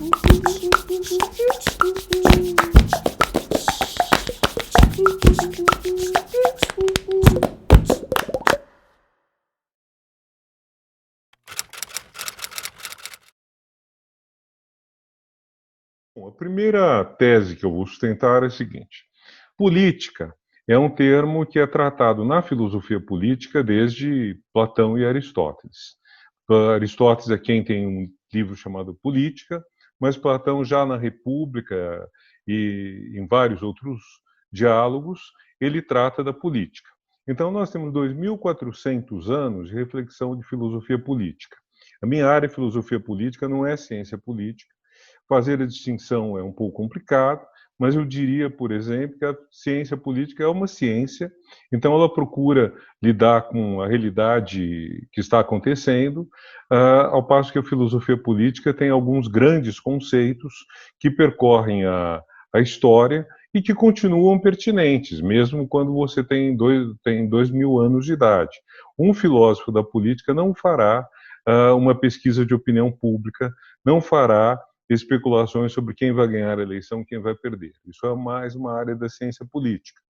Bom, a primeira tese que eu vou sustentar é a seguinte: política é um termo que é tratado na filosofia política desde Platão e Aristóteles. Aristóteles é quem tem um livro chamado Política, mas Platão já na República e em vários outros diálogos, ele trata da política. Então nós temos 2.400 anos de reflexão de filosofia política. A minha área de filosofia política não é ciência política. Fazer a distinção é um pouco complicado, mas eu diria, por exemplo, que a ciência política é uma ciência, então ela procura lidar com a realidade que está acontecendo, ao passo que a filosofia política tem alguns grandes conceitos que percorrem a história e que continuam pertinentes, mesmo quando você tem 2.000 anos de idade. Um filósofo da política não fará uma pesquisa de opinião pública, não fará especulações sobre quem vai ganhar a eleição, quem vai perder. Isso é mais uma área da ciência política.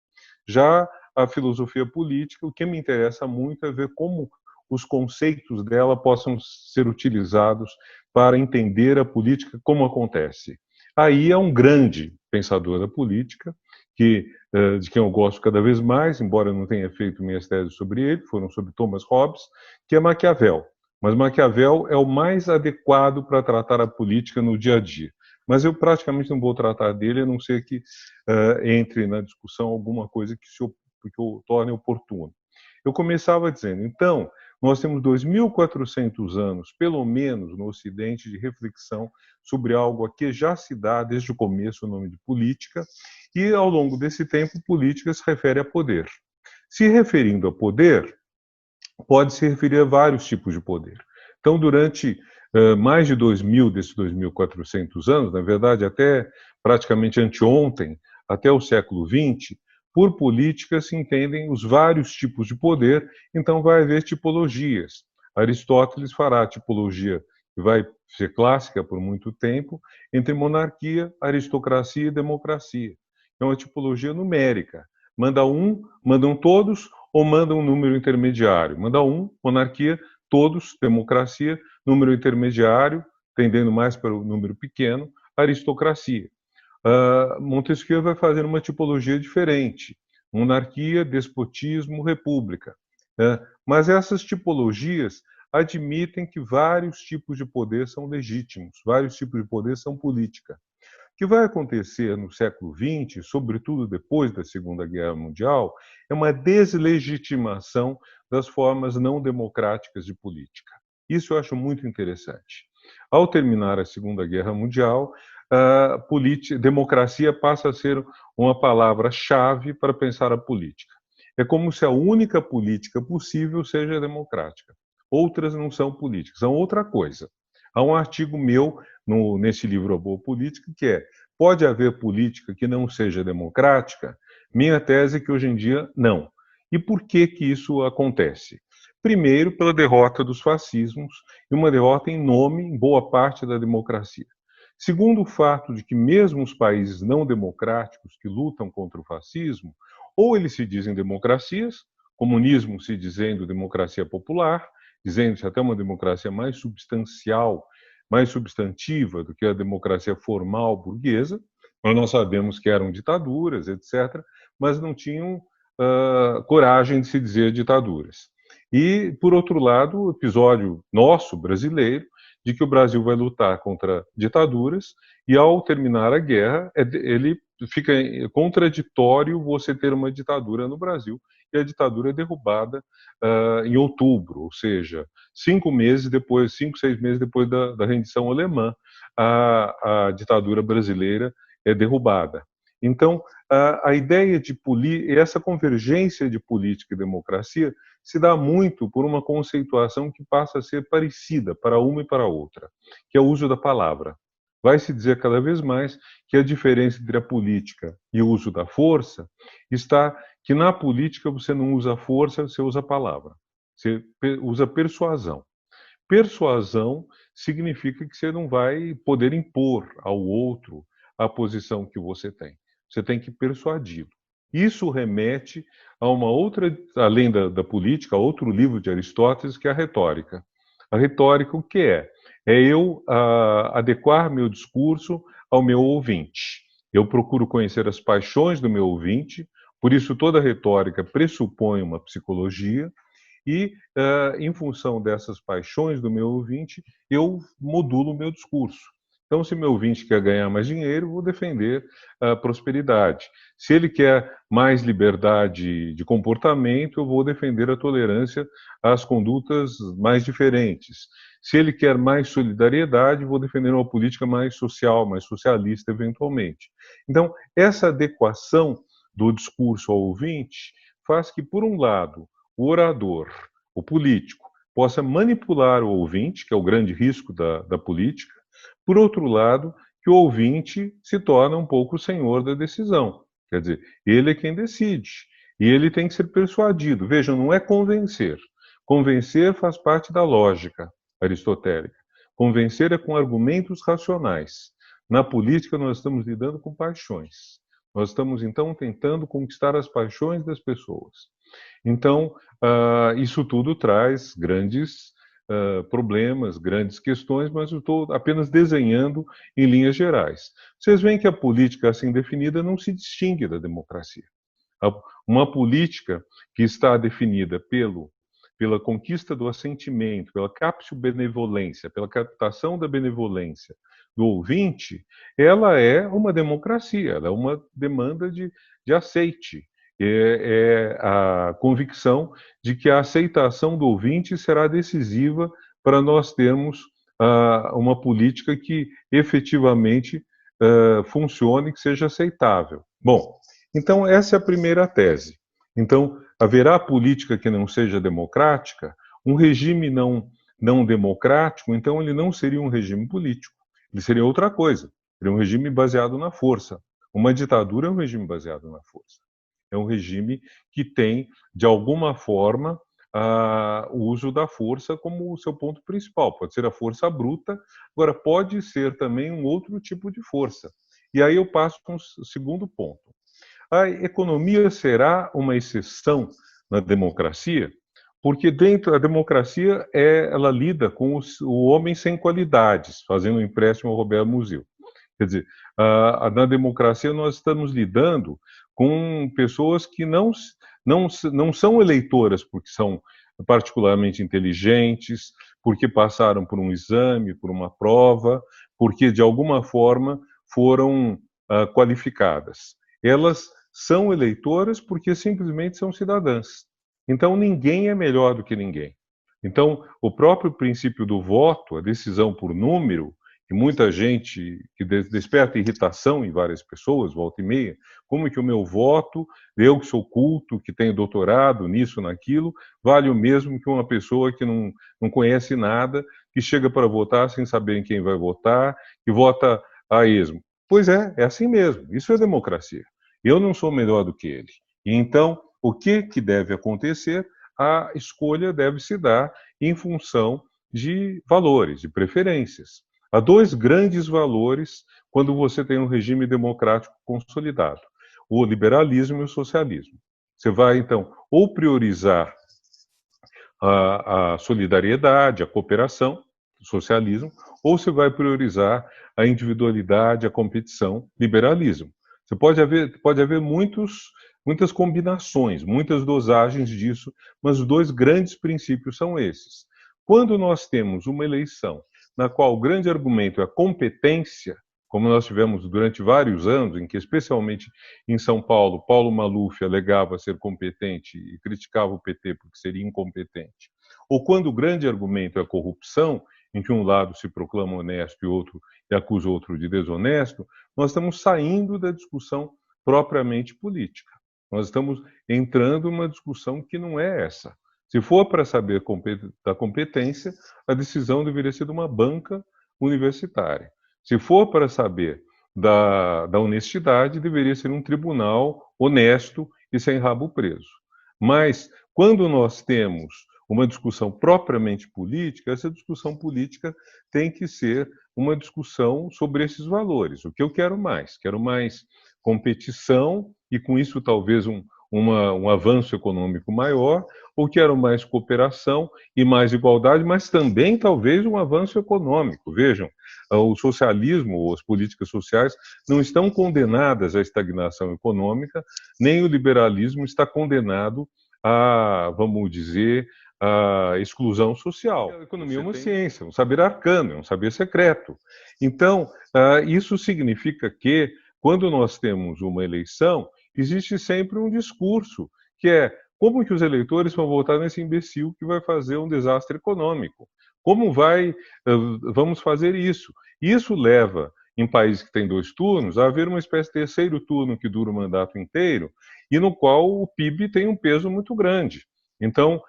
Já a filosofia política, o que me interessa muito é ver como os conceitos dela possam ser utilizados para entender a política como acontece. Aí é um grande pensador da política, de quem eu gosto cada vez mais, embora eu não tenha feito minhas teses sobre ele, foram sobre Thomas Hobbes, que é Maquiavel. Mas Maquiavel é o mais adequado para tratar a política no dia a dia. Mas eu praticamente não vou tratar dele, a não ser que entre na discussão alguma coisa que o torne oportuno. Eu começava dizendo, então, nós temos 2.400 anos, pelo menos no Ocidente, de reflexão sobre algo a que já se dá desde o começo o nome de política, e ao longo desse tempo, política se refere a poder. Se referindo a poder, pode se referir a vários tipos de poder. Então, durante mais de 2.000 desses 2.400 anos, na verdade, até praticamente anteontem, até o século XX, por política se entendem os vários tipos de poder, então vai haver tipologias. Aristóteles fará a tipologia que vai ser clássica por muito tempo, entre monarquia, aristocracia e democracia. É uma tipologia numérica. Mandam todos, ou manda um número intermediário? Manda monarquia, todos, democracia, número intermediário, tendendo mais para o número pequeno, aristocracia. Montesquieu vai fazer uma tipologia diferente, monarquia, despotismo, república. Mas essas tipologias admitem que vários tipos de poder são legítimos, vários tipos de poder são política. O que vai acontecer no século XX, sobretudo depois da Segunda Guerra Mundial, é uma deslegitimação das formas não democráticas de política. Isso eu acho muito interessante. Ao terminar a Segunda Guerra Mundial, a democracia passa a ser uma palavra-chave para pensar a política. É como se a única política possível seja democrática. Outras não são políticas, são outra coisa. Há um artigo meu nesse livro A Boa Política que é: pode haver política que não seja democrática? Minha tese é que hoje em dia não. E por que que isso acontece? Primeiro, pela derrota dos fascismos, e uma derrota em nome, em boa parte, da democracia. Segundo, o fato de que mesmo os países não democráticos que lutam contra o fascismo, ou eles se dizem democracias, comunismo se dizendo democracia popular, dizendo-se até uma democracia mais substancial, mais substantiva do que a democracia formal burguesa, mas nós sabemos que eram ditaduras, etc., mas não tinham coragem de se dizer ditaduras. E, por outro lado, o episódio nosso, brasileiro, de que o Brasil vai lutar contra ditaduras e, ao terminar a guerra, ele fica contraditório você ter uma ditadura no Brasil, e a ditadura é derrubada em outubro, ou seja, 5, 6 meses depois da rendição alemã, a ditadura brasileira é derrubada. Então, a ideia de essa convergência de política e democracia se dá muito por uma conceituação que passa a ser parecida para uma e para outra, que é o uso da palavra. Vai se dizer cada vez mais que a diferença entre a política e o uso da força está que na política você não usa força, você usa a palavra. Você usa persuasão. persuasão significa que você não vai poder impor ao outro a posição que você tem. Você tem que persuadi-lo. Isso remete a uma outra, além da política, a outro livro de Aristóteles, que é a retórica. A retórica, o que é? É eu adequar meu discurso ao meu ouvinte. Eu procuro conhecer as paixões do meu ouvinte, por isso toda retórica pressupõe uma psicologia, e, em função dessas paixões do meu ouvinte, eu modulo o meu discurso. Então, se meu ouvinte quer ganhar mais dinheiro, eu vou defender a prosperidade. Se ele quer mais liberdade de comportamento, eu vou defender a tolerância às condutas mais diferentes. Se ele quer mais solidariedade, vou defender uma política mais social, mais socialista, eventualmente. Então, essa adequação do discurso ao ouvinte faz que, por um lado, o orador, o político, possa manipular o ouvinte, que é o grande risco da política. Por outro lado, que o ouvinte se torna um pouco o senhor da decisão. Quer dizer, ele é quem decide. E ele tem que ser persuadido. Vejam, não é convencer. Convencer faz parte da lógica aristotélica. Convencer é com argumentos racionais. Na política, nós estamos lidando com paixões. Nós estamos, então, tentando conquistar as paixões das pessoas. Então, isso tudo traz grandes problemas, grandes questões, mas eu estou apenas desenhando em linhas gerais. Vocês veem que a política assim definida não se distingue da democracia. Uma política que está definida pela conquista do assentimento, pela captio-benevolência, pela captação da benevolência do ouvinte, ela é uma democracia, ela é uma demanda de aceite. É a convicção de que a aceitação do ouvinte será decisiva para nós termos uma política que efetivamente funcione, que seja aceitável. Bom, então essa é a primeira tese. Então, haverá política que não seja democrática? Um regime não democrático, então ele não seria um regime político, ele seria outra coisa, seria um regime baseado na força. Uma ditadura é um regime baseado na força. É um regime que tem, de alguma forma, o uso da força como o seu ponto principal. Pode ser a força bruta, agora pode ser também um outro tipo de força. E aí eu passo para um segundo ponto. A economia será uma exceção na democracia? Porque dentro da democracia ela lida com o homem sem qualidades, fazendo um empréstimo ao Roberto Musil. Quer dizer, na democracia nós estamos lidando com pessoas que não são eleitoras porque são particularmente inteligentes, porque passaram por um exame, por uma prova, porque de alguma forma foram qualificadas. Elas são eleitoras porque simplesmente são cidadãs. Então ninguém é melhor do que ninguém. Então, o próprio princípio do voto, a decisão por número, que muita gente, que desperta irritação em várias pessoas, volta e meia, como é que o meu voto, eu que sou culto, que tenho doutorado nisso, naquilo, vale o mesmo que uma pessoa que não conhece nada, que chega para votar sem saber em quem vai votar, que vota a esmo. Pois é assim mesmo, isso é democracia. Eu não sou melhor do que ele. E então, o que deve acontecer? A escolha deve se dar em função de valores, de preferências. Há dois grandes valores quando você tem um regime democrático consolidado: o liberalismo e o socialismo. Você vai, então, ou priorizar a solidariedade, a cooperação, o socialismo, ou você vai priorizar a individualidade, a competição, liberalismo. Você pode haver muitas combinações, muitas dosagens disso, mas os dois grandes princípios são esses. Quando nós temos uma eleição na qual o grande argumento é a competência, como nós tivemos durante vários anos, em que, especialmente em São Paulo, Paulo Maluf alegava ser competente e criticava o PT porque seria incompetente. Ou quando o grande argumento é a corrupção, em que um lado se proclama honesto e outro e acusa o outro de desonesto, nós estamos saindo da discussão propriamente política. Nós estamos entrando numa discussão que não é essa. Se for para saber da competência, a decisão deveria ser de uma banca universitária. Se for para saber da honestidade, deveria ser um tribunal honesto e sem rabo preso. Mas, quando nós temos uma discussão propriamente política, essa discussão política tem que ser uma discussão sobre esses valores. O que eu quero mais? Quero mais competição e, com isso, talvez um avanço econômico maior, ou quero mais cooperação e mais igualdade, mas também, talvez, um avanço econômico. Vejam, o socialismo ou as políticas sociais não estão condenadas à estagnação econômica, nem o liberalismo está condenado a, vamos dizer, a exclusão social. A economia é uma ciência, um saber arcano, é um saber secreto. Então, isso significa que, quando nós temos uma eleição, existe sempre um discurso, que é como que os eleitores vão votar nesse imbecil que vai fazer um desastre econômico? Como vamos fazer isso? Isso leva, em países que têm 2 turnos, a haver uma espécie de terceiro turno que dura o mandato inteiro, e no qual o PIB tem um peso muito grande. Então,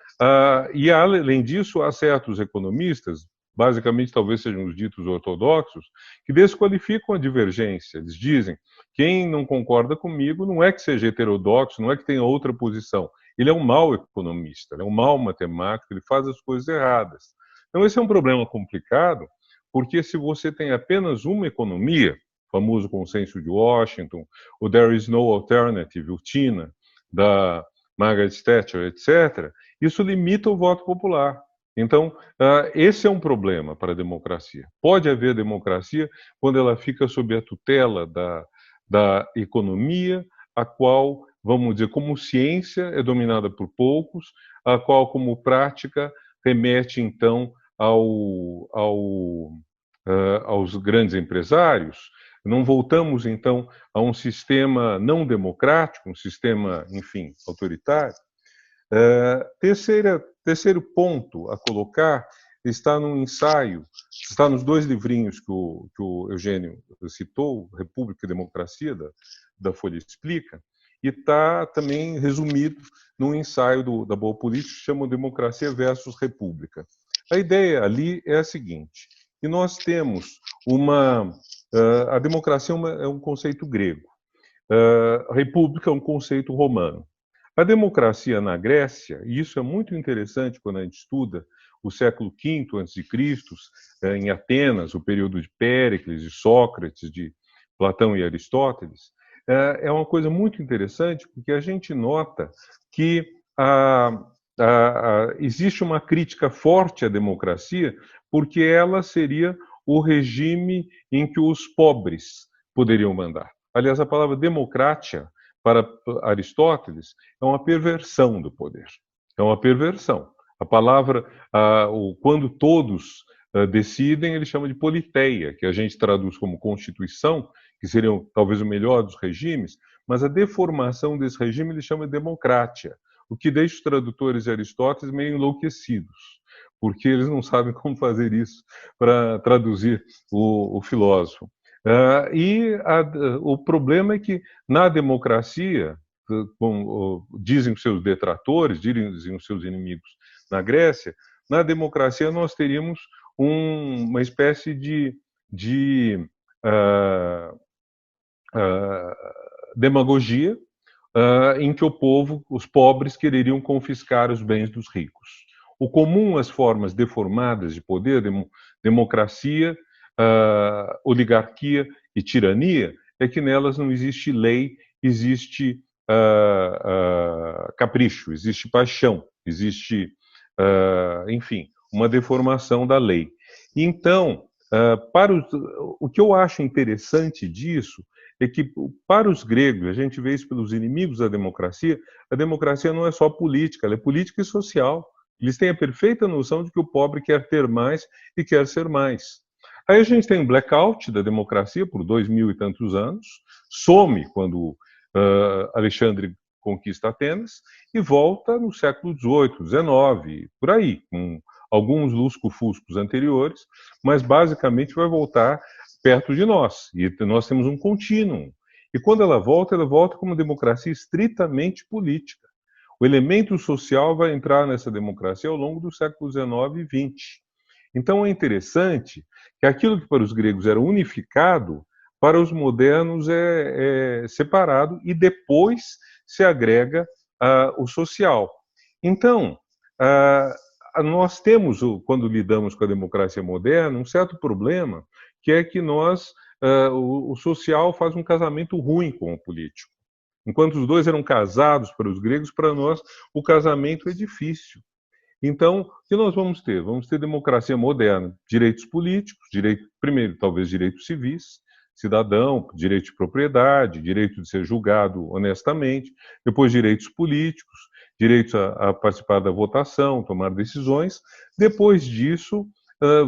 e além disso, há certos economistas, basicamente talvez sejam os ditos ortodoxos, que desqualificam a divergência. Eles dizem: quem não concorda comigo não é que seja heterodoxo, não é que tenha outra posição. Ele é um mau economista, ele é um mau matemático, ele faz as coisas erradas. Então, esse é um problema complicado, porque se você tem apenas uma economia, o famoso consenso de Washington, o There is no alternative, o TINA, da Margaret Thatcher, etc., isso limita o voto popular. Então, esse é um problema para a democracia. Pode haver democracia quando ela fica sob a tutela da economia, a qual, vamos dizer, como ciência é dominada por poucos, a qual, como prática, remete, então, aos grandes empresários. Não voltamos, então, a um sistema não democrático, um sistema, enfim, autoritário. Terceiro ponto a colocar está no ensaio, está nos 2 livrinhos que o Eugênio citou, República e Democracia, da Folha Explica, e está também resumido num ensaio da Boa Política que chama Democracia versus República. A ideia ali é a seguinte, que nós temos a democracia é um conceito grego, a república é um conceito romano. A democracia na Grécia, e isso é muito interessante quando a gente estuda o século V a.C., em Atenas, o período de Péricles, de Sócrates, de Platão e Aristóteles, é uma coisa muito interessante, porque a gente nota que existe uma crítica forte à democracia, porque ela seria o regime em que os pobres poderiam mandar. Aliás, a palavra democracia, para Aristóteles, é uma perversão do poder. É uma perversão. A palavra, quando todos decidem, ele chama de politeia, que a gente traduz como constituição, que seria talvez o melhor dos regimes, mas a deformação desse regime ele chama de democracia, o que deixa os tradutores de Aristóteles meio enlouquecidos, porque eles não sabem como fazer isso para traduzir o filósofo. O problema é que, na democracia, dizem os seus detratores, dizem os seus inimigos na Grécia, na democracia nós teríamos uma espécie de demagogia em que os pobres quereriam confiscar os bens dos ricos. O comum às formas deformadas de poder, democracia, oligarquia e tirania, é que nelas não existe lei, existe capricho, existe paixão, existe, enfim, uma deformação da lei. Então, o que eu acho interessante disso é que, para os gregos, a gente vê isso pelos inimigos da democracia, a democracia não é só política, ela é política e social. Eles têm a perfeita noção de que o pobre quer ter mais e quer ser mais. Aí a gente tem um blackout da democracia por 2000 e tantos anos, some quando Alexandre conquista Atenas e volta no século XVIII, XIX, por aí, com alguns lusco-fuscos anteriores, mas basicamente vai voltar perto de nós. E nós temos um contínuo. E quando ela volta como democracia estritamente política. O elemento social vai entrar nessa democracia ao longo do século XIX e XX. Então é interessante que aquilo que para os gregos era unificado, para os modernos é separado e depois se agrega o social. Então, nós temos, quando lidamos com a democracia moderna, um certo problema, que é que o social faz um casamento ruim com o político. Enquanto os dois eram casados para os gregos, para nós o casamento é difícil. Então, o que nós vamos ter? Vamos ter democracia moderna, direitos políticos, primeiro, talvez direitos civis, cidadão, direito de propriedade, direito de ser julgado honestamente, depois direitos políticos, direitos a participar da votação, tomar decisões. Depois disso,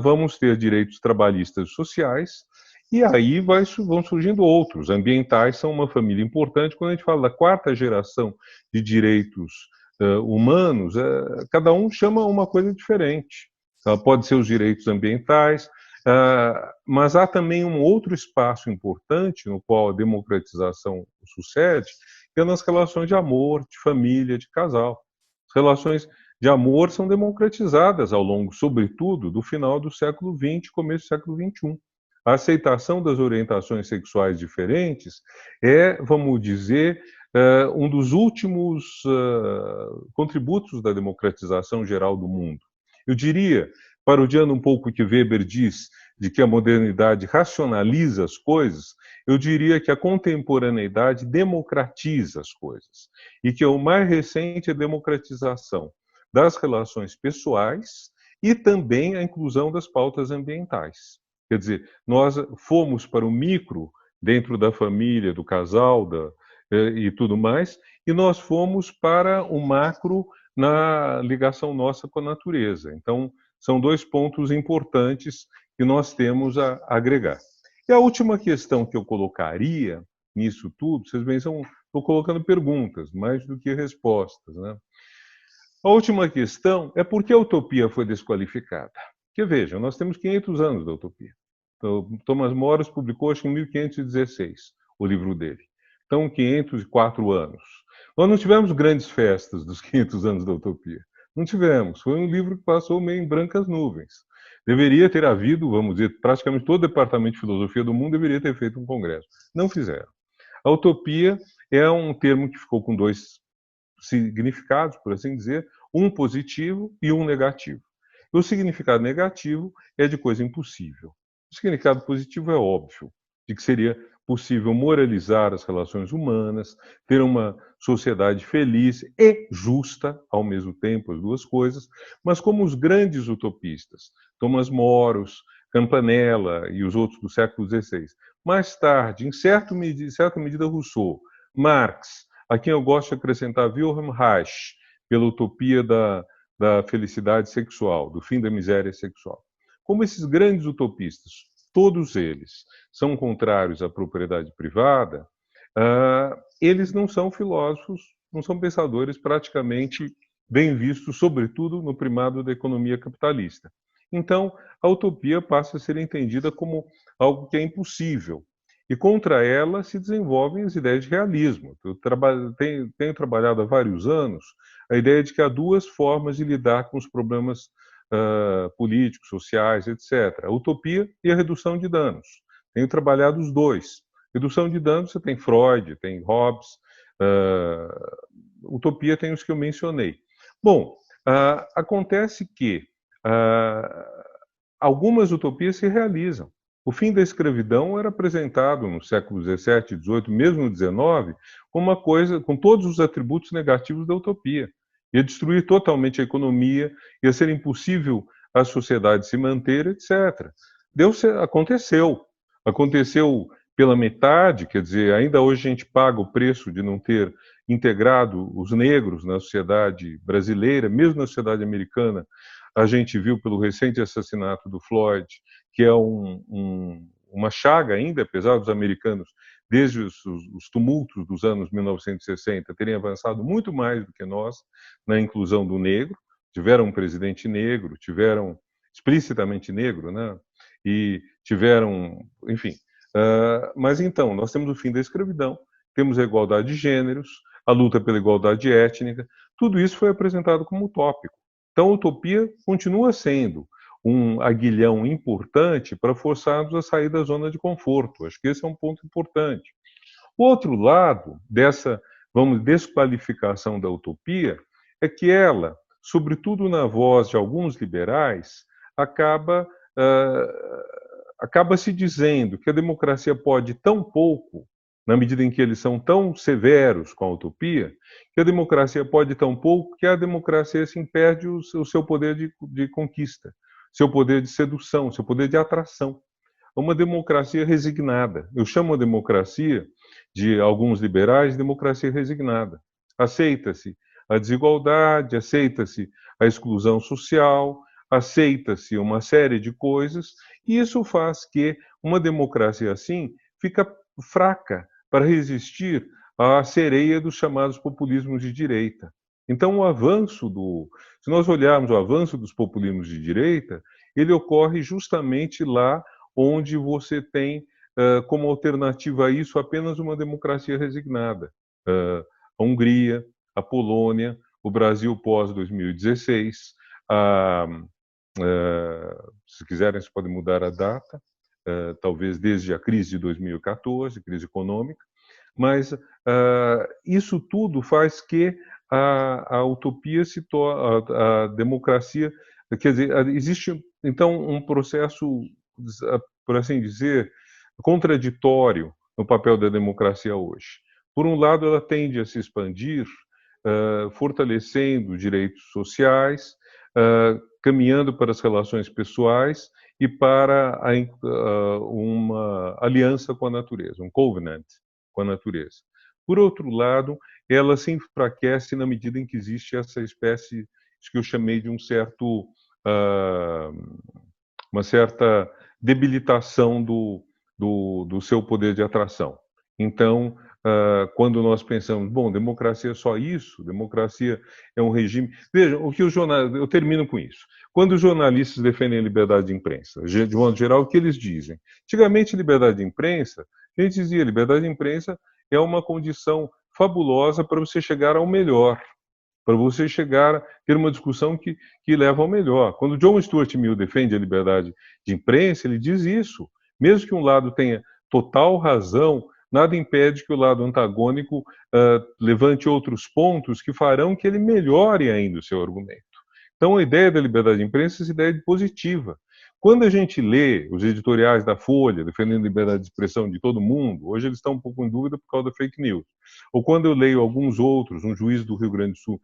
vamos ter direitos trabalhistas e sociais, e aí vão surgindo outros. Ambientais são uma família importante. Quando a gente fala da quarta geração de direitos humanos, cada um chama uma coisa diferente. Pode ser os direitos ambientais, mas há também um outro espaço importante no qual a democratização sucede, que é nas relações de amor, de família, de casal. As relações de amor são democratizadas ao longo, sobretudo, do final do século XX, começo do século XXI. A aceitação das orientações sexuais diferentes é, vamos dizer, um dos últimos contributos da democratização geral do mundo. Eu diria, parodiando um pouco o que Weber diz, de que a modernidade racionaliza as coisas, eu diria que a contemporaneidade democratiza as coisas. E que o mais recente é a democratização das relações pessoais e também a inclusão das pautas ambientais. Quer dizer, nós fomos para o micro, dentro da família, do casal e tudo mais, e nós fomos para o macro na ligação nossa com a natureza. Então, são dois pontos importantes que nós temos a agregar. E a última questão que eu colocaria nisso tudo, vocês veem, estou colocando perguntas, mais do que respostas, né? A última questão é por que a utopia foi desqualificada. Porque, vejam, nós temos 500 anos da utopia. Então, Thomas More publicou, acho que em 1516, o livro dele. Então, 504 anos. Nós não tivemos grandes festas dos 500 anos da utopia. Não tivemos. Foi um livro que passou meio em brancas nuvens. Deveria ter havido, vamos dizer, praticamente todo o departamento de filosofia do mundo deveria ter feito um congresso. Não fizeram. A utopia é um termo que ficou com dois significados, por assim dizer, um positivo e um negativo. O significado negativo é de coisa impossível. O significado positivo é óbvio, de que seria possível moralizar as relações humanas, ter uma sociedade feliz e justa, ao mesmo tempo, as duas coisas, mas como os grandes utopistas, Thomas More, Campanella e os outros do século XVI, mais tarde, em certa medida, Rousseau, Marx, a quem eu gosto de acrescentar Wilhelm Reich, pela utopia da felicidade sexual, do fim da miséria sexual. Como esses grandes utopistas, todos eles são contrários à propriedade privada, eles não são filósofos, não são pensadores praticamente bem vistos, sobretudo no primado da economia capitalista. Então, a utopia passa a ser entendida como algo que é impossível. E contra ela se desenvolvem as ideias de realismo. Eu tenho trabalhado há vários anos a ideia de que há duas formas de lidar com os problemas políticos, sociais, etc. A utopia e a redução de danos. Tenho trabalhado os dois. Redução de danos, você tem Freud, tem Hobbes. Utopia tem os que eu mencionei. Bom, acontece que algumas utopias se realizam. O fim da escravidão era apresentado no século XVII, XVIII, mesmo no XIX, como uma coisa com todos os atributos negativos da utopia. Ia destruir totalmente a economia, ia ser impossível a sociedade se manter, etc. Aconteceu. Aconteceu pela metade, quer dizer, ainda hoje a gente paga o preço de não ter integrado os negros na sociedade brasileira, mesmo na sociedade americana. A gente viu pelo recente assassinato do Floyd, que é uma chaga ainda, apesar dos americanos, desde os tumultos dos anos 1960, terem avançado muito mais do que nós na inclusão do negro. Tiveram um presidente negro, tiveram explicitamente negro, né? E tiveram, enfim. Mas então, nós temos o fim da escravidão, temos a igualdade de gêneros, a luta pela igualdade étnica, tudo isso foi apresentado como utópico. Então, a utopia continua sendo um aguilhão importante para forçarmos a sair da zona de conforto. Acho que esse é um ponto importante. O outro lado dessa, desqualificação da utopia é que ela sobretudo na voz de alguns liberais, acaba, acaba se dizendo que a democracia pode tão pouco, na medida em que eles são tão severos com a utopia, que a democracia pode tão pouco que a democracia assim, perde o seu poder de conquista, seu poder de sedução, seu poder de atração. Uma democracia resignada. Eu chamo a democracia, de alguns liberais, de democracia resignada. Aceita-se a desigualdade, aceita-se a exclusão social, aceita-se uma série de coisas, e isso faz que uma democracia assim fica fraca para resistir à sereia dos chamados populismos de direita. Então, se nós olharmos o avanço dos populismos de direita, ele ocorre justamente lá onde você tem como alternativa a isso apenas uma democracia resignada. A Hungria, a Polônia, o Brasil pós-2016. Se quiserem, vocês podem mudar a data, talvez desde a crise de 2014, crise econômica, mas isso tudo faz que a utopia se torne, a democracia, quer dizer, existe então um processo, por assim dizer, contraditório no papel da democracia hoje. Por um lado, ela tende a se expandir, fortalecendo direitos sociais, caminhando para as relações pessoais e para uma aliança com a natureza, um covenant com a natureza. Por outro lado, ela se enfraquece na medida em que existe essa espécie que eu chamei de uma certa debilitação do seu poder de atração. Então, quando nós pensamos, bom, democracia é só isso, democracia é um regime. Vejam, o que os jornalistas. Eu termino com isso. Quando os jornalistas defendem a liberdade de imprensa, de modo geral, o que eles dizem? Antigamente, liberdade de imprensa, a gente dizia, liberdade de imprensa é uma condição fabulosa para você chegar ao melhor, para você chegar a ter uma discussão que leva ao melhor. Quando John Stuart Mill defende a liberdade de imprensa, ele diz isso. Mesmo que um lado tenha total razão, nada impede que o lado antagônico levante outros pontos que farão que ele melhore ainda o seu argumento. Então, a ideia da liberdade de imprensa é essa ideia positiva. Quando a gente lê os editoriais da Folha defendendo a liberdade de expressão de todo mundo, hoje eles estão um pouco em dúvida por causa da fake news. Ou quando eu leio alguns outros, um juiz do Rio Grande do Sul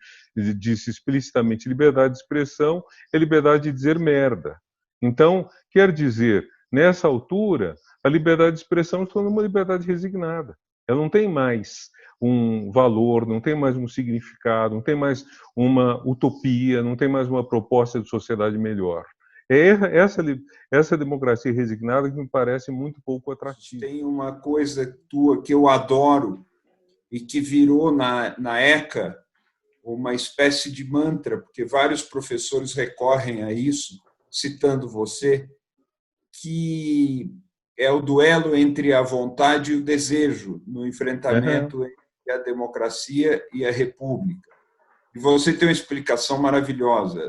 disse explicitamente liberdade de expressão é liberdade de dizer merda. Então, quer dizer, nessa altura, a liberdade de expressão se torna uma liberdade resignada. Ela não tem mais um valor, não tem mais um significado, não tem mais uma utopia, não tem mais uma proposta de sociedade melhor. É essa democracia resignada que me parece muito pouco atrativa. Tem uma coisa tua que eu adoro e que virou na ECA uma espécie de mantra, porque vários professores recorrem a isso, citando você, que é o duelo entre a vontade e o desejo no enfrentamento entre a democracia e a república. E você tem uma explicação maravilhosa.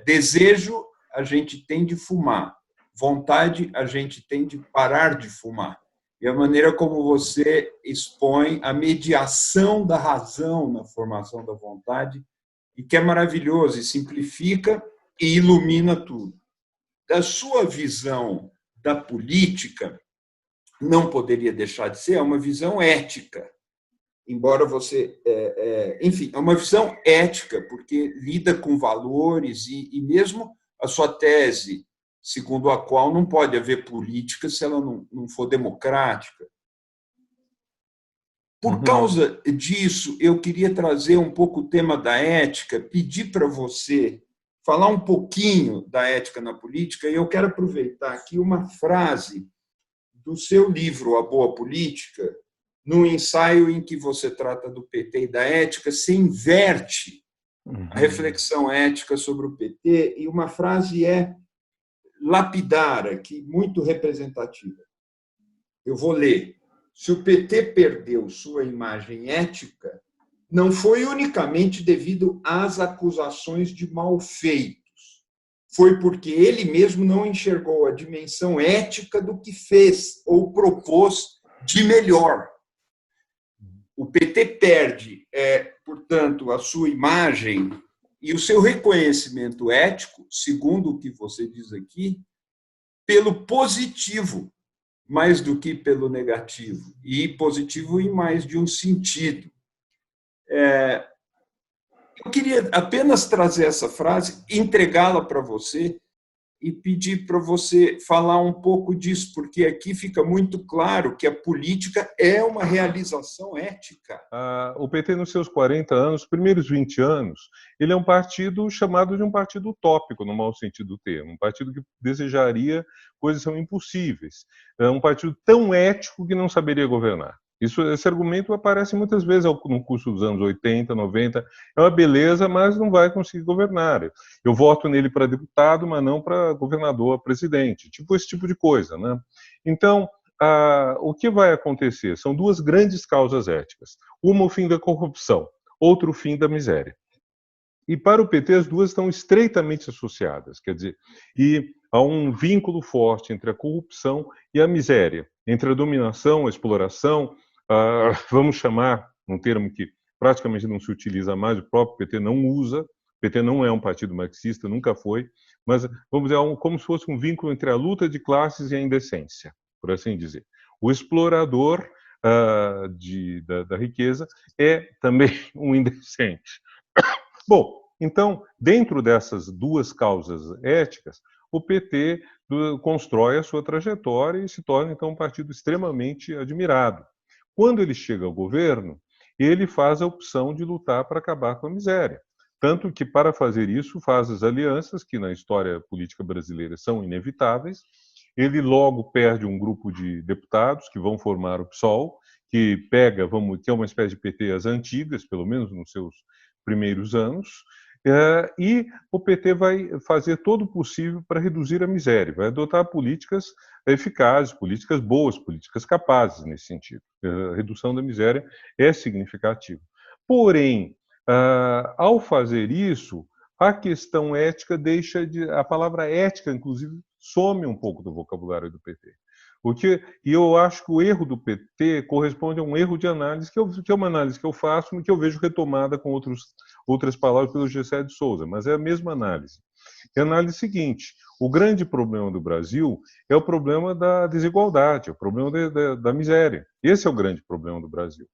Desejo a gente tem de fumar, vontade a gente tem de parar de fumar. E a maneira como você expõe a mediação da razão na formação da vontade, e que é maravilhoso, e simplifica e ilumina tudo. Da sua visão da política, não poderia deixar de ser uma visão ética, embora você... enfim, é uma visão ética, porque lida com valores e mesmo a sua tese, segundo a qual não pode haver política se ela não for democrática. Por causa disso, eu queria trazer um pouco o tema da ética, pedir para você falar um pouquinho da ética na política, e eu quero aproveitar aqui uma frase do seu livro A Boa Política, no ensaio em que você trata do PT e da ética, se inverte a reflexão ética sobre o PT, e uma frase é lapidar aqui, muito representativa. Eu vou ler. Se o PT perdeu sua imagem ética, não foi unicamente devido às acusações de malfeitos. Foi porque ele mesmo não enxergou a dimensão ética do que fez ou propôs de melhor. O PT perde, portanto, a sua imagem E o seu reconhecimento ético, segundo o que você diz aqui, pelo positivo, mais do que pelo negativo, e positivo em mais de um sentido. Eu queria apenas trazer essa frase, entregá-la para você e pedir para você falar um pouco disso, porque aqui fica muito claro que a política é uma realização ética. O PT, nos seus 40 anos, os primeiros 20 anos, ele é um partido chamado de um partido utópico, no mau sentido do termo, um partido que desejaria coisas que são impossíveis, é um partido tão ético que não saberia governar. Esse argumento aparece muitas vezes no curso dos anos 80, 90, é uma beleza, mas não vai conseguir governar. Eu voto nele para deputado, mas não para governador, presidente, tipo esse tipo de coisa, né? Então, o que vai acontecer? São duas grandes causas éticas. Uma, o fim da corrupção, outro, o fim da miséria. E para o PT, as duas estão estreitamente associadas, quer dizer, e há um vínculo forte entre a corrupção e a miséria, entre a dominação, a exploração, vamos chamar, um termo que praticamente não se utiliza mais, o próprio PT não usa, o PT não é um partido marxista, nunca foi, mas vamos dizer, como se fosse um vínculo entre a luta de classes e a indecência, por assim dizer. O explorador da riqueza é também um indecente. Bom, então, dentro dessas duas causas éticas, o PT constrói a sua trajetória e se torna, então, um partido extremamente admirado. Quando ele chega ao governo, ele faz a opção de lutar para acabar com a miséria. Tanto que, para fazer isso, faz as alianças, que na história política brasileira são inevitáveis. Ele logo perde um grupo de deputados que vão formar o PSOL, que é uma espécie de PT às antigas, pelo menos nos seus primeiros anos, e o PT vai fazer todo o possível para reduzir a miséria, vai adotar políticas eficazes, políticas boas, políticas capazes nesse sentido. A redução da miséria é significativa. Porém, ao fazer isso, a questão ética a palavra ética, inclusive, some um pouco do vocabulário do PT. E eu acho que o erro do PT corresponde a um erro de análise, que é uma análise que eu faço e que eu vejo retomada com outras palavras pelo Gessé de Souza, mas é a mesma análise. É a análise seguinte: o grande problema do Brasil é o problema da desigualdade, é o problema da miséria. Esse é o grande problema do Brasil.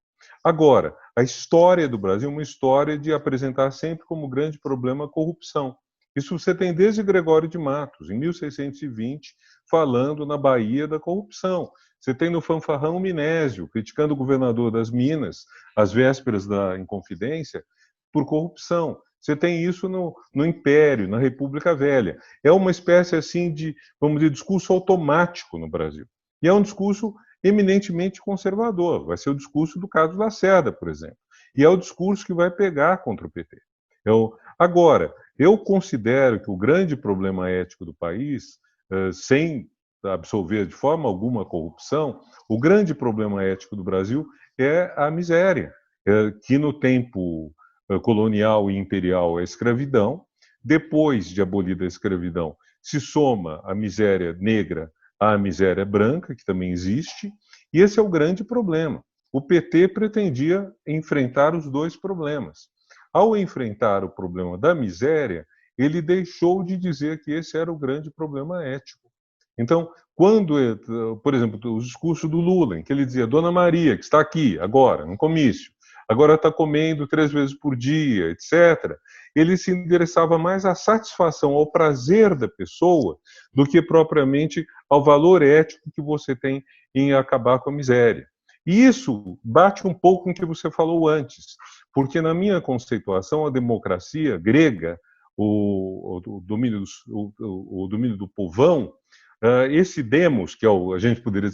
Agora, a história do Brasil é uma história de apresentar sempre como grande problema a corrupção. Isso você tem desde Gregório de Matos, em 1620, falando na Bahia da corrupção. Você tem no Fanfarrão Minésio, criticando o governador das Minas, às vésperas da Inconfidência, por corrupção. Você tem isso no Império, na República Velha. É uma espécie assim de, vamos dizer, discurso automático no Brasil. E é um discurso eminentemente conservador. Vai ser o discurso do Carlos Lacerda, por exemplo. E é o discurso que vai pegar contra o PT. Agora, eu considero que o grande problema ético do país, sem absolver de forma alguma a corrupção, o grande problema ético do Brasil é a miséria, que no tempo colonial e imperial é a escravidão. Depois de abolida a escravidão, se soma a miséria negra à miséria branca, que também existe, e esse é o grande problema. O PT pretendia enfrentar os dois problemas. Ao enfrentar o problema da miséria, ele deixou de dizer que esse era o grande problema ético. Então, por exemplo, o discurso do Lula, em que ele dizia: Dona Maria, que está aqui agora, no comício, agora está comendo 3 vezes por dia, etc., ele se endereçava mais à satisfação, ao prazer da pessoa, do que propriamente ao valor ético que você tem em acabar com a miséria. E isso bate um pouco com o que você falou antes, porque na minha conceituação, a democracia grega, o domínio do povão, esse demos, que a gente poderia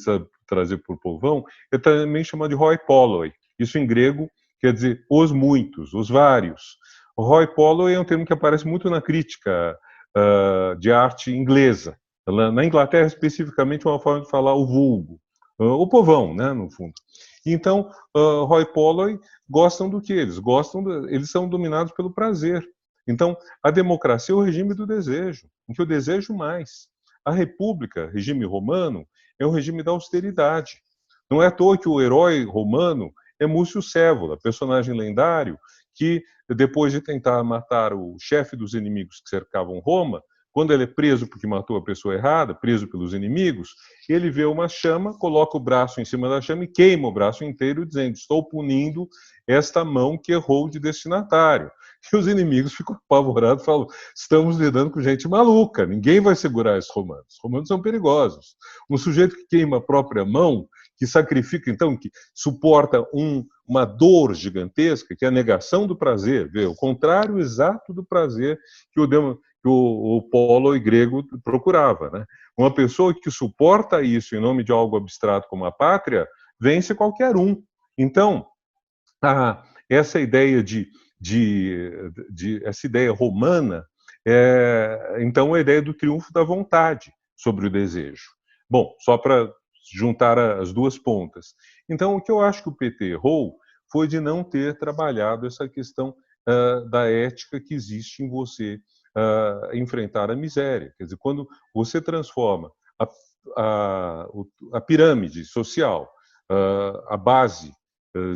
trazer por povão, é também chamado de hoi polloi. Isso em grego quer dizer os muitos, os vários. O hoi polloi é um termo que aparece muito na crítica de arte inglesa. Na Inglaterra, especificamente, é uma forma de falar o vulgo, o povão, né, no fundo. Então, hoi polloi gostam do que eles? Eles são dominados pelo prazer. Então, a democracia é o regime do desejo, em que eu desejo mais. A república, regime romano, é o regime da austeridade. Não é à toa que o herói romano é Múcio Ssévola, personagem lendário, que, depois de tentar matar o chefe dos inimigos que cercavam Roma, quando ele é preso porque matou a pessoa errada, preso pelos inimigos, ele vê uma chama, coloca o braço em cima da chama e queima o braço inteiro, dizendo: estou punindo esta mão que errou de destinatário. E os inimigos ficam apavorados e falam: estamos lidando com gente maluca, ninguém vai segurar esses romanos. Os romanos são perigosos. Um sujeito que queima a própria mão, que sacrifica, então, que suporta uma dor gigantesca, que é a negação do prazer, vê, o contrário exato do prazer que o polo grego procurava, né? Uma pessoa que suporta isso em nome de algo abstrato como a pátria, vence qualquer um. Então, essa ideia essa ideia romana então, a ideia do triunfo da vontade sobre o desejo. Bom, só para juntar as duas pontas. Então, o que eu acho que o PT errou foi de não ter trabalhado essa questão da ética que existe em você enfrentar a miséria. Quer dizer, quando você transforma a pirâmide social, a base,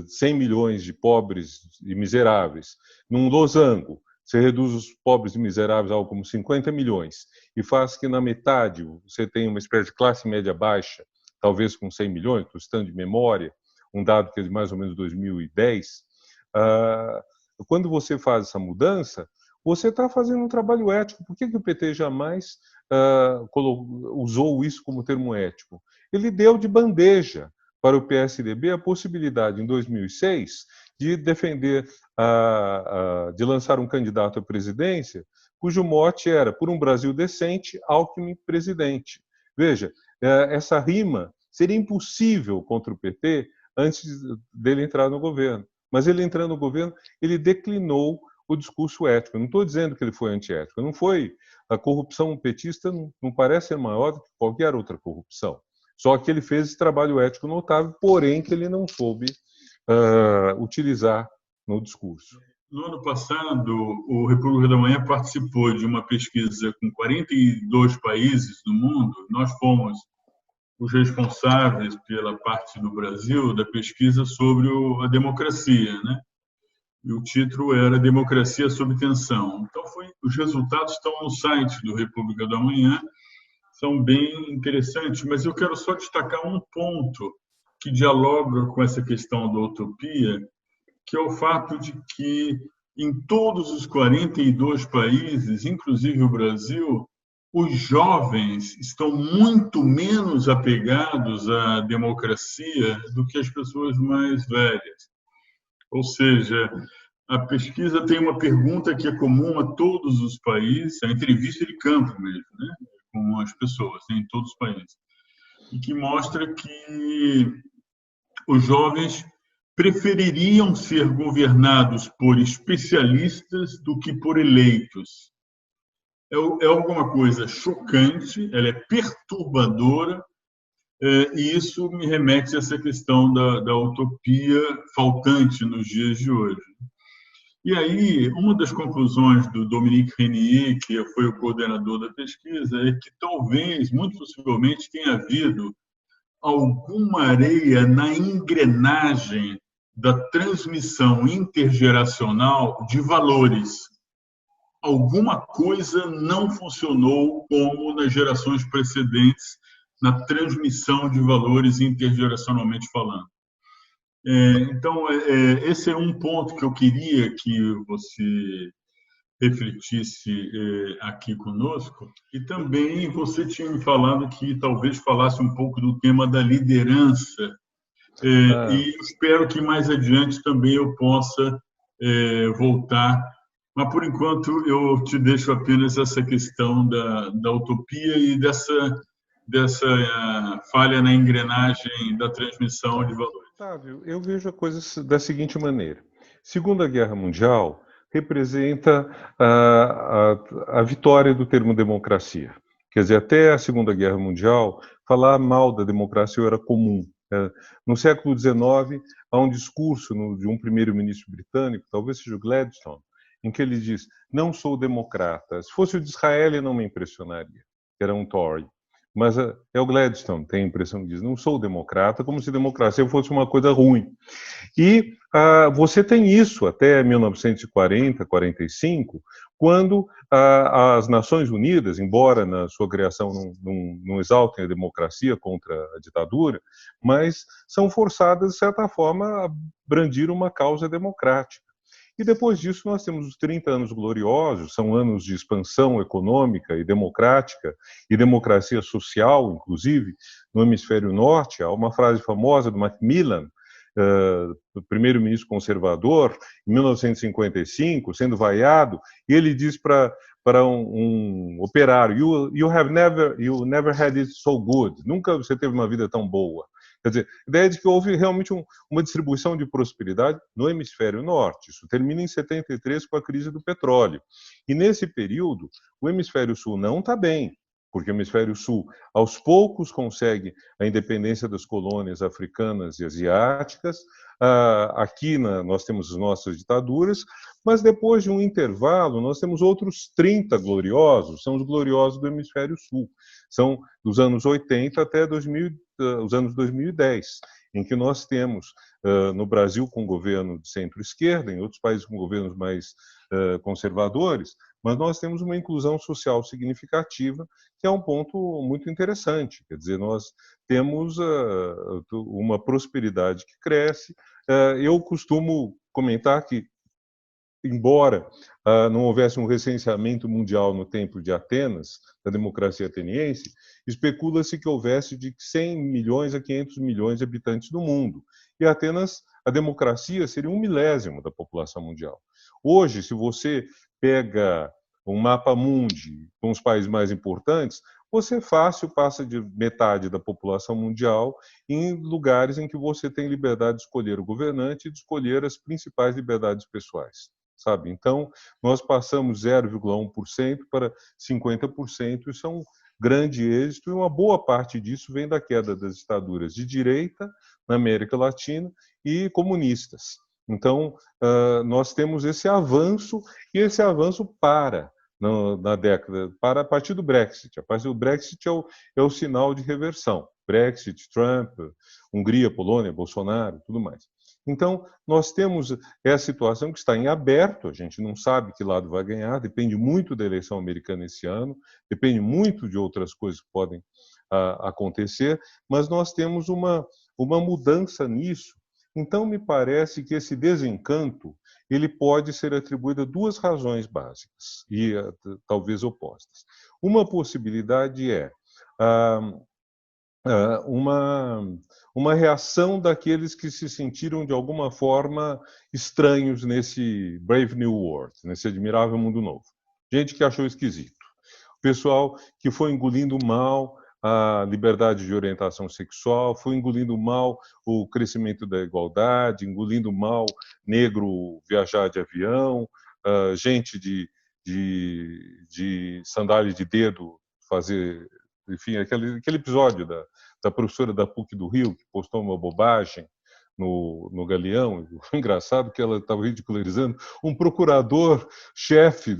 100 milhões de pobres e miseráveis, num losango, você reduz os pobres e miseráveis a algo como 50 milhões e faz que na metade você tenha uma espécie de classe média baixa, talvez com 100 milhões, estou citando de memória, um dado que é de mais ou menos 2010, quando você faz essa mudança, você está fazendo um trabalho ético. Por que o PT jamais usou isso como termo ético? Ele deu de bandeja para o PSDB a possibilidade, em 2006, de defender, de lançar um candidato à presidência, cujo mote era: por um Brasil decente, Alckmin presidente. Veja, essa rima seria impossível contra o PT antes dele entrar no governo. Mas ele entrando no governo, ele declinou o discurso ético. Eu não estou dizendo que ele foi antiético. Não foi. A corrupção petista não parece ser maior do que qualquer outra corrupção. Só que ele fez esse trabalho ético notável, porém que ele não soube utilizar no discurso. No ano passado, o República da Manhã participou de uma pesquisa com 42 países do mundo. Nós fomos os responsáveis pela parte do Brasil da pesquisa sobre a democracia, né? E o título era Democracia sob Tensão. Então, os resultados estão no site do República da Manhã, são bem interessantes, mas eu quero só destacar um ponto que dialoga com essa questão da utopia, que é o fato de que em todos os 42 países, inclusive o Brasil, os jovens estão muito menos apegados à democracia do que as pessoas mais velhas. Ou seja, a pesquisa tem uma pergunta que é comum a todos os países, a entrevista de campo mesmo, né, com as pessoas em todos os países, e que mostra que os jovens prefeririam ser governados por especialistas do que por eleitos. É alguma coisa chocante, ela é perturbadora, e isso me remete a essa questão da utopia faltante nos dias de hoje. E aí, uma das conclusões do Dominique Renier, que foi o coordenador da pesquisa, é que talvez, muito possivelmente, tenha havido alguma areia na engrenagem da transmissão intergeracional de valores. Alguma coisa não funcionou como nas gerações precedentes na transmissão de valores intergeracionalmente falando. Então, esse é um ponto que eu queria que você refletisse aqui conosco. E também você tinha me falado que talvez falasse um pouco do tema da liderança. E espero que mais adiante também eu possa voltar. Mas, por enquanto, eu te deixo apenas essa questão da utopia e dessa falha na engrenagem da transmissão de valores. Otávio, eu vejo a coisa da seguinte maneira. Segunda Guerra Mundial representa a vitória do termo democracia. Quer dizer, até a Segunda Guerra Mundial, falar mal da democracia era comum. No século XIX, há um discurso de um primeiro-ministro britânico, talvez seja o Gladstone, em que ele diz: não sou democrata. Se fosse o de Israel, ele não me impressionaria, que era um Tory. Mas é o Gladstone, tem a impressão que diz: não sou democrata, como se democracia fosse uma coisa ruim. E você tem isso até 1940, 45, quando as Nações Unidas, embora na sua criação não exaltem a democracia contra a ditadura, mas são forçadas, de certa forma, a brandir uma causa democrática. E depois disso nós temos os 30 anos gloriosos, são anos de expansão econômica e democrática, e democracia social, inclusive, no hemisfério norte. Há uma frase famosa do Macmillan, primeiro-ministro conservador, em 1955, sendo vaiado, e ele diz para um operário, you never had it so good, nunca você teve uma vida tão boa. Quer dizer, a ideia de que houve realmente uma distribuição de prosperidade no hemisfério norte. Isso termina em 73 com a crise do petróleo. E nesse período, o hemisfério sul não está bem, porque o hemisfério sul, aos poucos, consegue a independência das colônias africanas e asiáticas. Aqui nós temos as nossas ditaduras, mas depois de um intervalo, nós temos outros 30 gloriosos, são os gloriosos do hemisfério sul. São dos anos 80 até os anos 2010, em que nós temos, no Brasil, com governo de centro-esquerda, em outros países com governos mais conservadores, mas nós temos uma inclusão social significativa, que é um ponto muito interessante. Quer dizer, nós temos uma prosperidade que cresce. Eu costumo comentar que, embora não houvesse um recenseamento mundial no tempo de Atenas, da democracia ateniense, especula-se que houvesse de 100 milhões a 500 milhões de habitantes no mundo. E Atenas, a democracia seria 1/1000 da população mundial. Hoje, se você pega um mapa mundi com os países mais importantes, você fácil passa de metade da população mundial em lugares em que você tem liberdade de escolher o governante e de escolher as principais liberdades pessoais. Sabe? Então, nós passamos 0,1% para 50%, isso é um grande êxito, e uma boa parte disso vem da queda das ditaduras de direita na América Latina e comunistas. Então, nós temos esse avanço, e esse avanço na década, para a partir do Brexit. A partir do Brexit é o sinal de reversão. Brexit, Trump, Hungria, Polônia, Bolsonaro, tudo mais. Então, nós temos essa situação que está em aberto, a gente não sabe que lado vai ganhar, depende muito da eleição americana esse ano, depende muito de outras coisas que podem acontecer, mas nós temos uma mudança nisso. Então, me parece que esse desencanto ele pode ser atribuído a duas razões básicas, e talvez opostas. Uma possibilidade é uma reação daqueles que se sentiram, de alguma forma, estranhos nesse Brave New World, nesse admirável mundo novo. Gente que achou esquisito. O pessoal que foi engolindo mal a liberdade de orientação sexual, foi engolindo mal o crescimento da igualdade, engolindo mal negro viajar de avião, gente de sandália de dedo fazer... Enfim, aquele episódio da professora da PUC do Rio, que postou uma bobagem no Galeão. O engraçado é que ela estava ridicularizando um procurador-chefe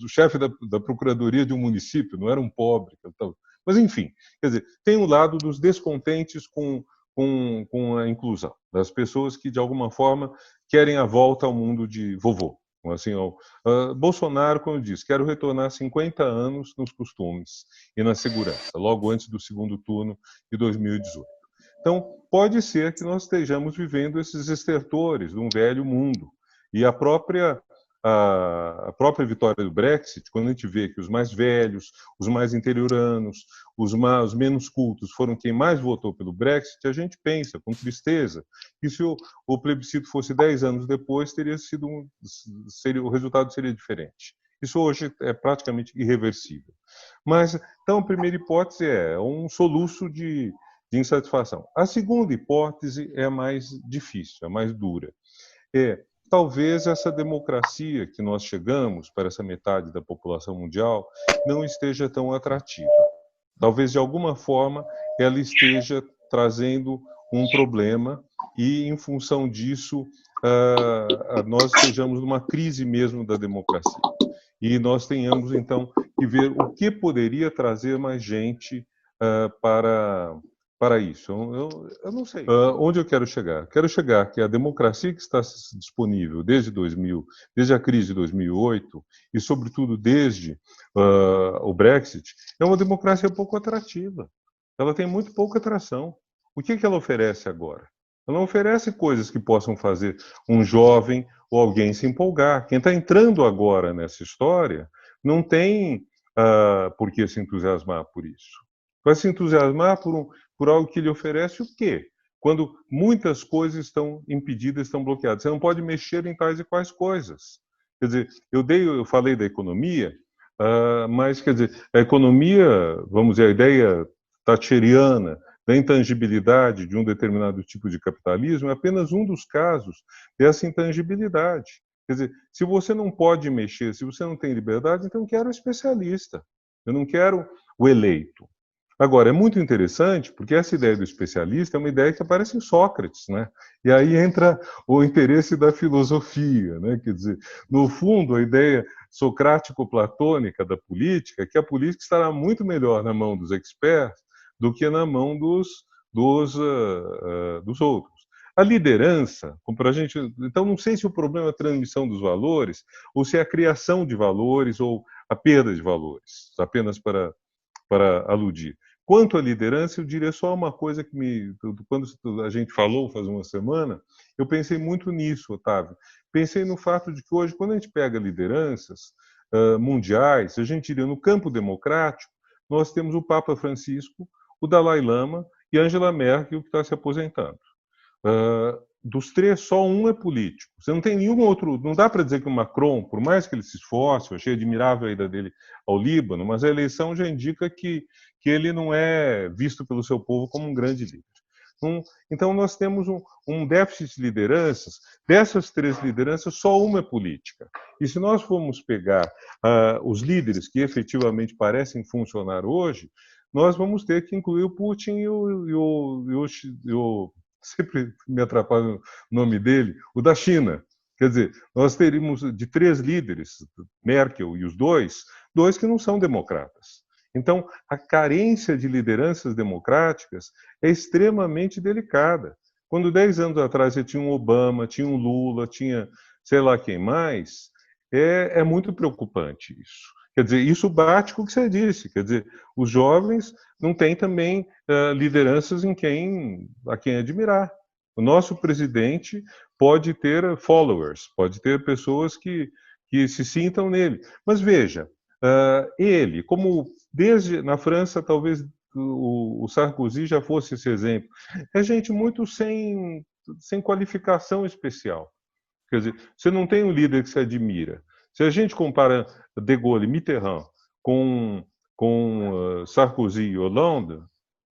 o chefe da procuradoria de um município, não era um pobre. Mas, enfim, quer dizer, tem um lado dos descontentes com a inclusão, das pessoas que, de alguma forma, querem a volta ao mundo de vovô. Assim, Bolsonaro, como eu disse, quero retornar 50 anos nos costumes e na segurança, logo antes do segundo turno de 2018. Então, pode ser que nós estejamos vivendo esses estertores de um velho mundo. E a própria vitória do Brexit, quando a gente vê que os mais velhos, os mais interioranos, os menos cultos foram quem mais votou pelo Brexit, a gente pensa com tristeza que se o plebiscito fosse 10 anos depois, o resultado seria diferente. Isso hoje é praticamente irreversível. Mas, então, a primeira hipótese é um soluço de insatisfação. A segunda hipótese é a mais difícil, a mais dura. Talvez essa democracia que nós chegamos para essa metade da população mundial não esteja tão atrativa. Talvez, de alguma forma, ela esteja trazendo um problema e, em função disso, nós estejamos numa crise mesmo da democracia. E nós tenhamos, então, que ver o que poderia trazer mais gente para para isso? Eu não sei. Onde eu quero chegar? Quero chegar que a democracia que está disponível desde a crise de 2008 e, sobretudo, desde o Brexit, é uma democracia pouco atrativa. Ela tem muito pouca atração. O que ela oferece agora? Ela não oferece coisas que possam fazer um jovem ou alguém se empolgar. Quem está entrando agora nessa história não tem por que se entusiasmar por isso. Vai se entusiasmar por algo que lhe oferece o quê? Quando muitas coisas estão impedidas, estão bloqueadas. Você não pode mexer em tais e quais coisas. Quer dizer, eu falei da economia, mas, quer dizer, a economia, vamos dizer, a ideia thatcheriana da intangibilidade de um determinado tipo de capitalismo é apenas um dos casos dessa intangibilidade. Quer dizer, se você não pode mexer, se você não tem liberdade, então eu quero um especialista. Eu não quero o eleito. Agora, é muito interessante, porque essa ideia do especialista é uma ideia que aparece em Sócrates, né? E aí entra o interesse da filosofia, né? Quer dizer, no fundo, a ideia socrático-platônica da política é que a política estará muito melhor na mão dos experts do que na mão dos outros. A liderança, para a gente, então não sei se o problema é a transmissão dos valores, ou se é a criação de valores, ou a perda de valores, apenas para aludir. Quanto à liderança, eu diria só uma coisa quando a gente falou faz uma semana, eu pensei muito nisso, Otávio. Pensei no fato de que hoje, quando a gente pega lideranças mundiais, a gente diria no campo democrático, nós temos o Papa Francisco, o Dalai Lama e Angela Merkel, que está se aposentando. Dos três, só um é político. Você não tem nenhum outro. Não dá para dizer que o Macron, por mais que ele se esforce, eu achei admirável a ida dele ao Líbano, mas a eleição já indica que ele não é visto pelo seu povo como um grande líder. Então, nós temos um déficit de lideranças. Dessas três lideranças, só uma é política. E se nós formos pegar os líderes que efetivamente parecem funcionar hoje, nós vamos ter que incluir o Putin e o sempre me atrapalha o nome dele, o da China. Quer dizer, nós teríamos de três líderes, Merkel e os dois que não são democratas. Então, a carência de lideranças democráticas é extremamente delicada. Quando 10 anos atrás você tinha um Obama, tinha um Lula, tinha sei lá quem mais, é muito preocupante isso. Quer dizer, isso bate com o que você disse. Quer dizer, os jovens não têm também lideranças a quem admirar. O nosso presidente pode ter followers, pode ter pessoas que se sintam nele. Mas veja, ele, como desde na França, talvez o Sarkozy já fosse esse exemplo, é gente muito sem qualificação especial. Quer dizer, você não tem um líder que se admira. Se a gente compara De Gaulle e Mitterrand com Sarkozy e Hollande,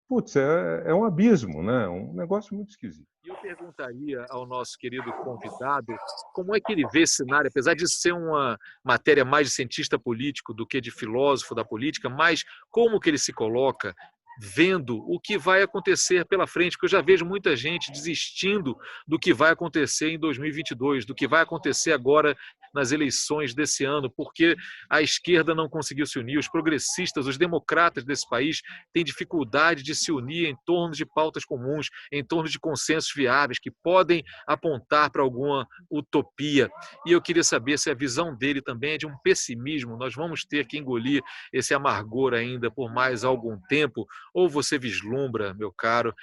putz, é um abismo, né? Um negócio muito esquisito. E eu perguntaria ao nosso querido convidado como é que ele vê esse cenário, apesar de ser uma matéria mais de cientista político do que de filósofo da política, mas como que ele se coloca vendo o que vai acontecer pela frente, porque eu já vejo muita gente desistindo do que vai acontecer em 2022, do que vai acontecer agora nas eleições desse ano, porque a esquerda não conseguiu se unir, os progressistas, os democratas desse país têm dificuldade de se unir em torno de pautas comuns, em torno de consensos viáveis que podem apontar para alguma utopia. E eu queria saber se a visão dele também é de um pessimismo, nós vamos ter que engolir esse amargor ainda por mais algum tempo, ou você vislumbra, meu caro,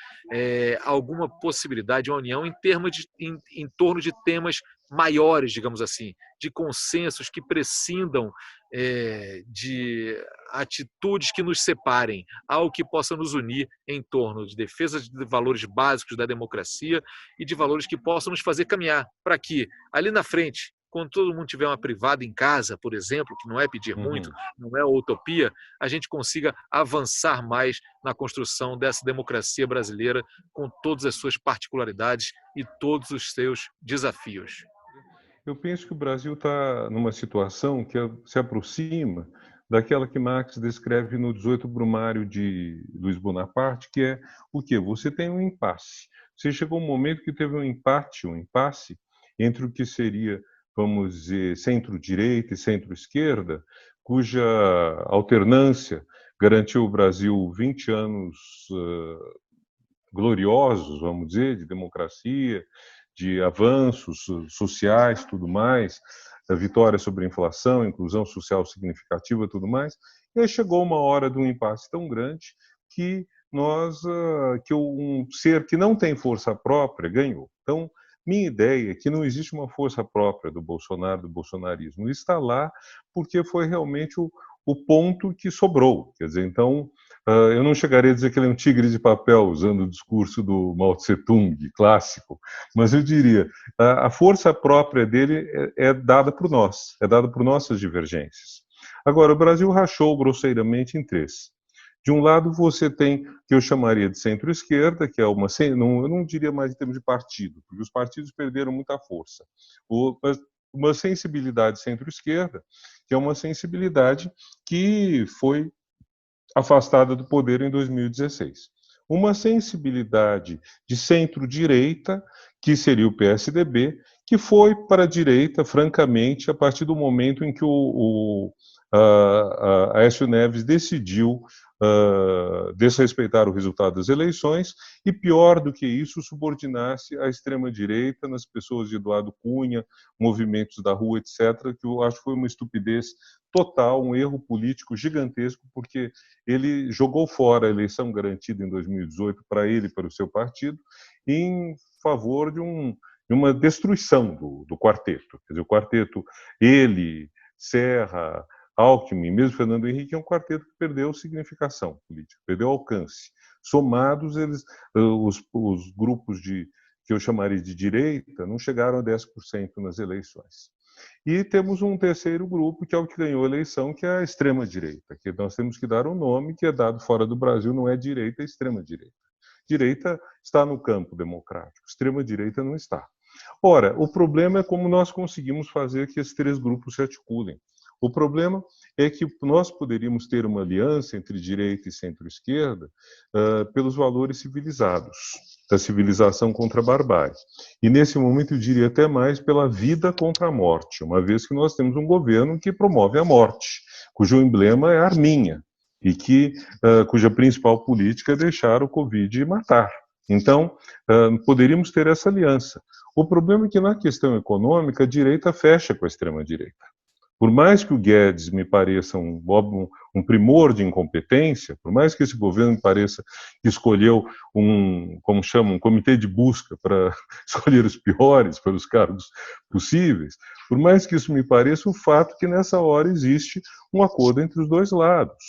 alguma possibilidade de uma união em torno de temas maiores, digamos assim, de consensos que prescindam de atitudes que nos separem, algo que possa nos unir em torno de defesa de valores básicos da democracia e de valores que possam nos fazer caminhar para que, ali na frente, quando todo mundo tiver uma privada em casa, por exemplo, que não é pedir muito, não é utopia, a gente consiga avançar mais na construção dessa democracia brasileira com todas as suas particularidades e todos os seus desafios. Eu penso que o Brasil está numa situação que se aproxima daquela que Marx descreve no 18 Brumário de Luiz Bonaparte, que é o quê? Você tem um impasse. Você chegou um momento que teve um impasse entre o que seria, vamos dizer, centro-direita e centro-esquerda, cuja alternância garantiu ao Brasil 20 anos gloriosos, vamos dizer, de democracia, de avanços sociais, tudo mais, a vitória sobre a inflação, inclusão social significativa, tudo mais. E aí chegou uma hora de um impasse tão grande que um ser que não tem força própria ganhou. Então, minha ideia é que não existe uma força própria do Bolsonaro, do bolsonarismo. Ele está lá porque foi realmente o ponto que sobrou. Quer dizer, então, eu não chegaria a dizer que ele é um tigre de papel, usando o discurso do Mao Tse-tung, clássico, mas eu diria, a força própria dele é dada por nós, é dada por nossas divergências. Agora, o Brasil rachou grosseiramente em três. De um lado, você tem o que eu chamaria de centro-esquerda, que é eu não diria mais em termos de partido, porque os partidos perderam muita força. Uma sensibilidade centro-esquerda, que é uma sensibilidade que foi afastada do poder em 2016. Uma sensibilidade de centro-direita, que seria o PSDB, que foi para a direita, francamente, a partir do momento em que Aécio Neves decidiu desrespeitar o resultado das eleições e, pior do que isso, subordinar-se à extrema-direita, nas pessoas de Eduardo Cunha, movimentos da rua, etc., que eu acho que foi uma estupidez total, um erro político gigantesco, porque ele jogou fora a eleição garantida em 2018 para ele e para o seu partido, em favor de uma destruição do quarteto. Quer dizer, o quarteto, ele, Serra, Alckmin, mesmo Fernando Henrique, é um quarteto que perdeu significação política, perdeu alcance. Somados, os grupos que eu chamaria de direita não chegaram a 10% nas eleições. E temos um terceiro grupo, que é o que ganhou a eleição, que é a extrema-direita, que nós temos que dar um nome que é dado fora do Brasil, não é direita, é extrema-direita. Direita está no campo democrático, extrema-direita não está. Ora, o problema é como nós conseguimos fazer que esses três grupos se articulem. O problema é que nós poderíamos ter uma aliança entre direita e centro-esquerda pelos valores civilizados, da civilização contra a barbárie. E nesse momento eu diria até mais pela vida contra a morte, uma vez que nós temos um governo que promove a morte, cujo emblema é a arminha, e cuja principal política é deixar o Covid matar. Então, poderíamos ter essa aliança. O problema é que na questão econômica a direita fecha com a extrema-direita. Por mais que o Guedes me pareça um primor de incompetência, por mais que esse governo me pareça que escolheu um comitê de busca para escolher os piores para os cargos possíveis, por mais que isso me pareça, o fato é que nessa hora existe um acordo entre os dois lados.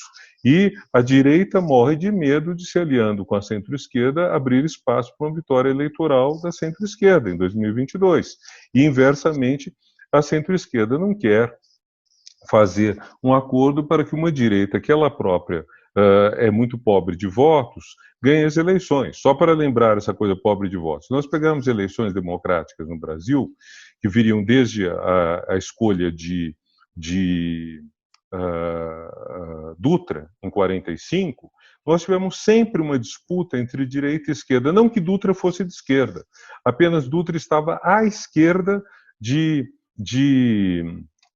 E a direita morre de medo de, se aliando com a centro-esquerda, abrir espaço para uma vitória eleitoral da centro-esquerda em 2022. E, inversamente, a centro-esquerda não quer fazer um acordo para que uma direita, que ela própria é muito pobre de votos, ganhe as eleições. Só para lembrar essa coisa pobre de votos, nós pegamos eleições democráticas no Brasil, que viriam desde a escolha de Dutra, em 45, nós tivemos sempre uma disputa entre direita e esquerda. Não que Dutra fosse de esquerda, apenas Dutra estava à esquerda de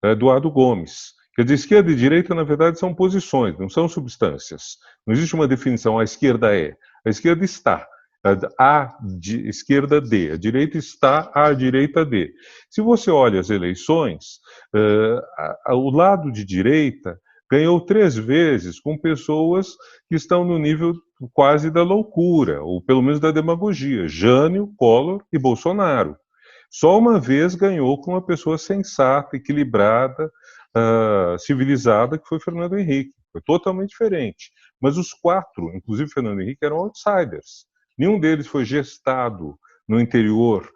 Eduardo Gomes. Quer dizer, esquerda e direita, na verdade, são posições, não são substâncias. Não existe uma definição, a esquerda é. A esquerda está, a esquerda de, a direita está, a direita de. Se você olha as eleições, o lado de direita ganhou 3 vezes com pessoas que estão no nível quase da loucura, ou pelo menos da demagogia, Jânio, Collor e Bolsonaro. Só uma vez ganhou com uma pessoa sensata, equilibrada, civilizada, que foi Fernando Henrique. Foi totalmente diferente. Mas os 4, inclusive Fernando Henrique, eram outsiders. Nenhum deles foi gestado no interior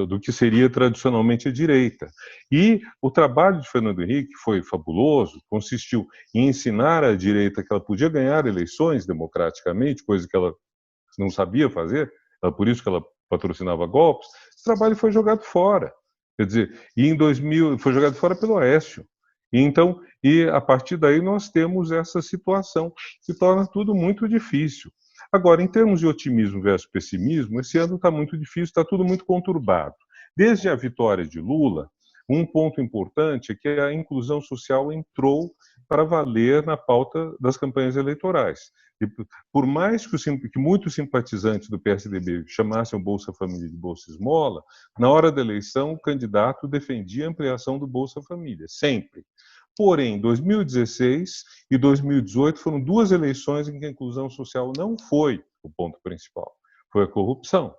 do que seria tradicionalmente a direita. E o trabalho de Fernando Henrique foi fabuloso, consistiu em ensinar à direita que ela podia ganhar eleições democraticamente, coisa que ela não sabia fazer, por isso que ela patrocinava golpes. Esse trabalho foi jogado fora. Quer dizer, e em 2000 foi jogado fora pelo Aécio. E a partir daí nós temos essa situação que torna tudo muito difícil. Agora, em termos de otimismo versus pessimismo, esse ano está muito difícil, está tudo muito conturbado. Desde a vitória de Lula, um ponto importante é que a inclusão social entrou para valer na pauta das campanhas eleitorais. E por mais que muitos simpatizantes do PSDB chamassem o Bolsa Família de Bolsa Esmola, na hora da eleição o candidato defendia a ampliação do Bolsa Família, sempre. Porém, 2016 e 2018 foram 2 eleições em que a inclusão social não foi o ponto principal, foi a corrupção.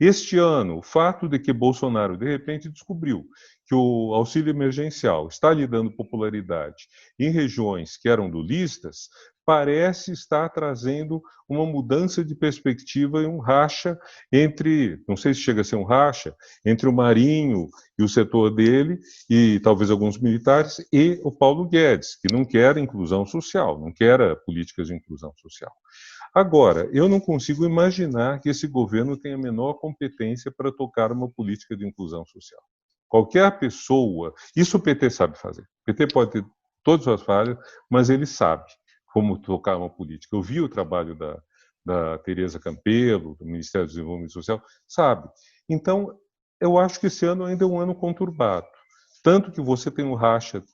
Este ano, o fato de que Bolsonaro, de repente, descobriu que o auxílio emergencial está lhe dando popularidade em regiões que eram lulistas, parece estar trazendo uma mudança de perspectiva e um racha entre, não sei se chega a ser um racha, entre o Marinho e o setor dele, e talvez alguns militares, e o Paulo Guedes, que não quer inclusão social, não quer políticas de inclusão social. Agora, eu não consigo imaginar que esse governo tenha a menor competência para tocar uma política de inclusão social. Qualquer pessoa, isso o PT sabe fazer. O PT pode ter todas as falhas, mas ele sabe como tocar uma política. Eu vi o trabalho da Tereza Campelo, do Ministério do Desenvolvimento Social, sabe. Então, eu acho que esse ano ainda é um ano conturbado. Tanto que você tem um racha,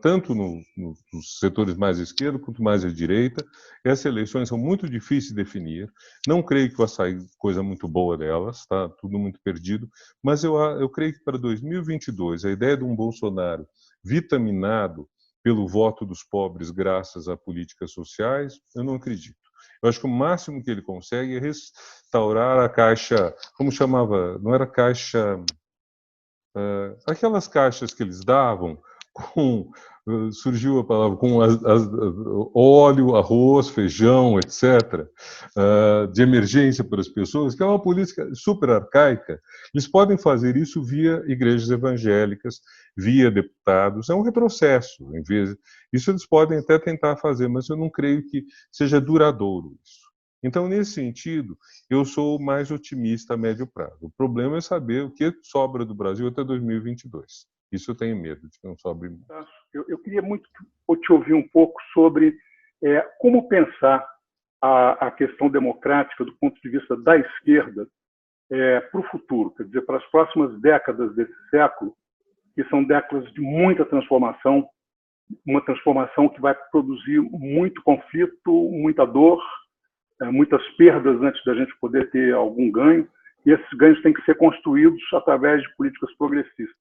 tanto nos setores mais à esquerda quanto mais à direita. Essas eleições são muito difíceis de definir. Não creio que vai sair coisa muito boa delas, está tudo muito perdido. Mas eu creio que para 2022, a ideia de um Bolsonaro vitaminado pelo voto dos pobres graças a políticas sociais, eu não acredito. Eu acho que o máximo que ele consegue é restaurar a caixa, como chamava, não era caixa... aquelas caixas que eles davam, surgiu a palavra, com óleo, arroz, feijão, etc., de emergência para as pessoas, que é uma política super arcaica. Eles podem fazer isso via igrejas evangélicas, via deputados, é um retrocesso. Isso eles podem até tentar fazer, mas eu não creio que seja duradouro isso. Então, nesse sentido, eu sou mais otimista a médio prazo. O problema é saber o que sobra do Brasil até 2022. Isso eu tenho medo de que não sobre muito. Eu queria muito te ouvir um pouco sobre como pensar a questão democrática do ponto de vista da esquerda para o futuro, quer dizer, para as próximas décadas desse século, que são décadas de muita transformação, uma transformação que vai produzir muito conflito, muita dor, muitas perdas antes da gente poder ter algum ganho, e esses ganhos têm que ser construídos através de políticas progressistas.